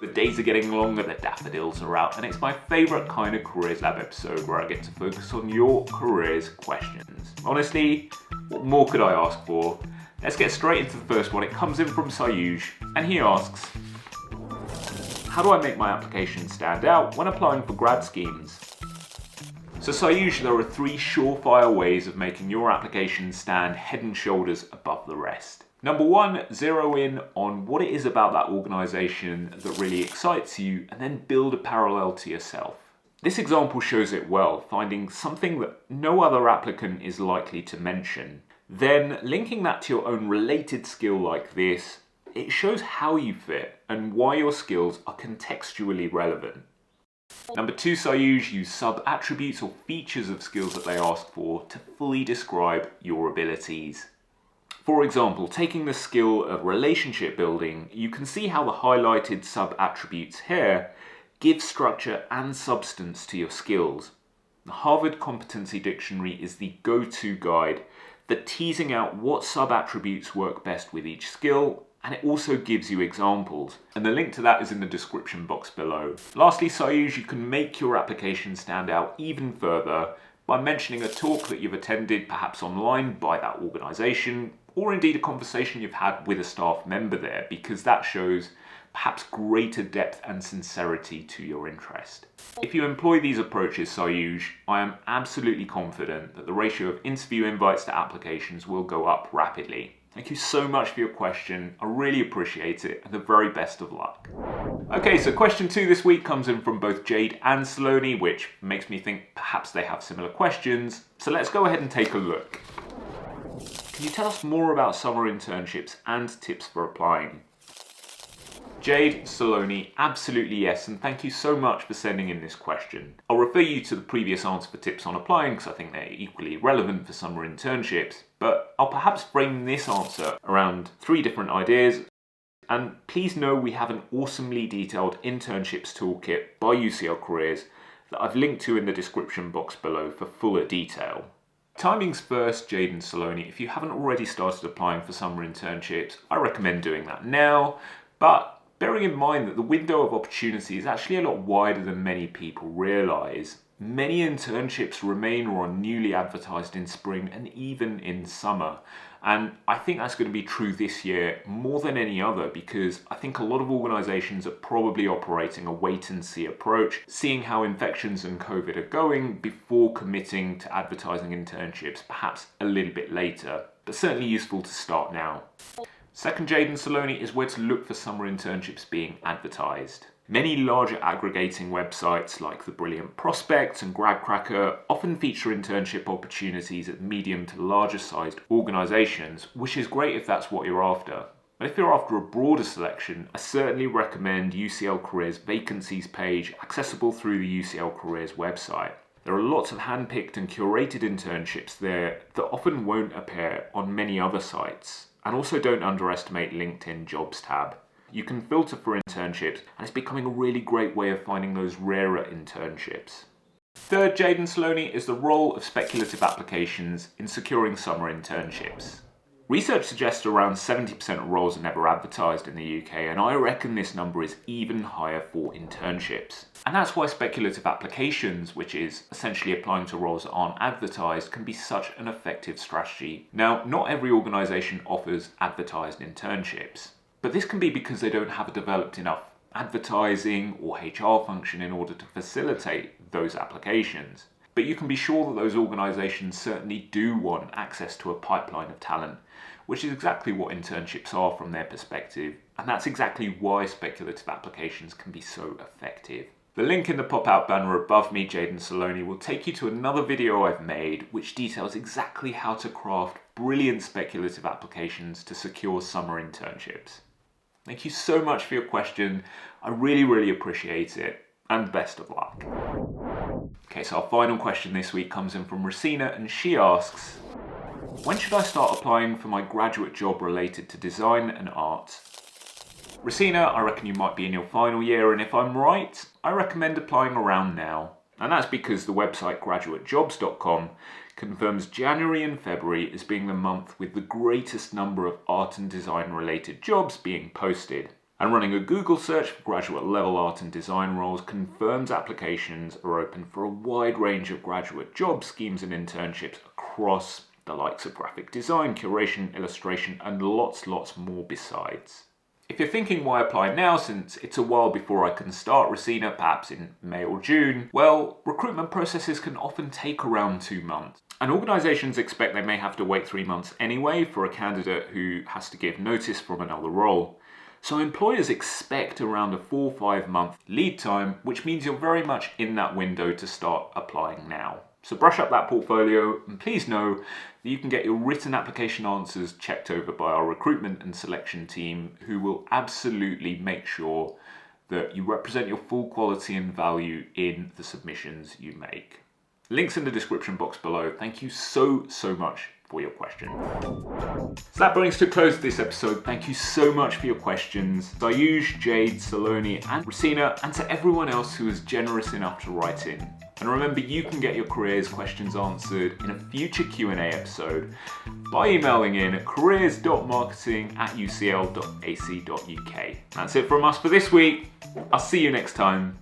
The days are getting longer, the daffodils are out, and it's my favourite kind of CareersLab episode where I get to focus on your careers questions. Honestly, what more could I ask for? Let's get straight into the first one. It comes in from Sayooj, and he asks, how do I make my application stand out when applying for grad schemes? So Sayooj, there are 3 surefire ways of making your application stand head and shoulders above the rest. Number 1, zero in on what it is about that organisation that really excites you and then build a parallel to yourself. This example shows it well, finding something that no other applicant is likely to mention. Then linking that to your own related skill like this, it shows how you fit and why your skills are contextually relevant. Number 2, Sayooj, use sub-attributes or features of skills that they ask for to fully describe your abilities. For example, taking the skill of relationship building, you can see how the highlighted sub-attributes here give structure and substance to your skills. The Harvard Competency Dictionary is the go-to guide for teasing out what sub-attributes work best with each skill, and it also gives you examples, and the link to that is in the description box below. Lastly, Sayooj, you can make your application stand out even further by mentioning a talk that you've attended, perhaps online by that organisation, or indeed a conversation you've had with a staff member there, because that shows perhaps greater depth and sincerity to your interest. If you employ these approaches, Sayooj, I am absolutely confident that the ratio of interview invites to applications will go up rapidly. Thank you so much for your question. I really appreciate it, and the very best of luck. Okay, so question 2 this week comes in from both Jade and Saloni, which makes me think perhaps they have similar questions. So let's go ahead and take a look. Can you tell us more about summer internships and tips for applying? Jade Saloni, absolutely yes, and thank you so much for sending in this question. I'll refer you to the previous answer for tips on applying because I think they're equally relevant for summer internships, but I'll perhaps frame this answer around 3 different ideas. And please know we have an awesomely detailed internships toolkit by UCL Careers that I've linked to in the description box below for fuller detail. Timings first, Jade and Saloni. If you haven't already started applying for summer internships, I recommend doing that now, but bearing in mind that the window of opportunity is actually a lot wider than many people realise. Many internships remain or are newly advertised in spring and even in summer. And I think that's going to be true this year more than any other, because I think a lot of organisations are probably operating a wait and see approach, seeing how infections and COVID are going before committing to advertising internships perhaps a little bit later, but certainly useful to start now. Second, Jade and Saloni, is where to look for summer internships being advertised. Many larger aggregating websites like the Brilliant Prospect and Grad often feature internship opportunities at medium to larger sized organisations, which is great if that's what you're after. But if you're after a broader selection, I certainly recommend UCL Careers vacancies page accessible through the UCL Careers website. There are lots of hand-picked and curated internships there that often won't appear on many other sites. And also don't underestimate LinkedIn Jobs tab. You can filter for internships, and it's becoming a really great way of finding those rarer internships. Third, Jade and Saloni, is the role of speculative applications in securing summer internships. Research suggests around 70% of roles are never advertised in the UK, and I reckon this number is even higher for internships. And that's why speculative applications, which is essentially applying to roles that aren't advertised, can be such an effective strategy. Now, not every organisation offers advertised internships, but this can be because they don't have a developed enough advertising or HR function in order to facilitate those applications. But you can be sure that those organisations certainly do want access to a pipeline of talent, which is exactly what internships are from their perspective, and that's exactly why speculative applications can be so effective. The link in the pop-out banner above me, Jade and Saloni, will take you to another video I've made which details exactly how to craft brilliant speculative applications to secure summer internships. Thank you so much for your question. I really appreciate it, and best of luck. Okay, so our final question this week comes in from Recina, and she asks, when should I start applying for my graduate job related to design and art? Recina, I reckon you might be in your final year, and if I'm right, I recommend applying around now. And that's because the website graduatejobs.com confirms January and February as being the month with the greatest number of art and design related jobs being posted. And running a Google search for graduate level art and design roles confirms applications are open for a wide range of graduate job schemes and internships across the likes of graphic design, curation, illustration, and lots more besides. If you're thinking why apply now since it's a while before I can start Recina, perhaps in May or June, well, recruitment processes can often take around 2 months. And organisations expect they may have to wait 3 months anyway for a candidate who has to give notice from another role. So employers expect around a 4-5 month lead time, which means you're very much in that window to start applying now. So brush up that portfolio, and please know that you can get your written application answers checked over by our recruitment and selection team, who will absolutely make sure that you represent your full quality and value in the submissions you make. Links in the description box below. Thank you so much for your question. So that brings to a close this episode. Thank you so much for your questions. Sayooj, Jade, Saloni, and Recina, and to everyone else who was generous enough to write in. And remember, you can get your careers questions answered in a future Q&A episode by emailing in at careers.marketing@ucl.ac.uk. That's it from us for this week. I'll see you next time.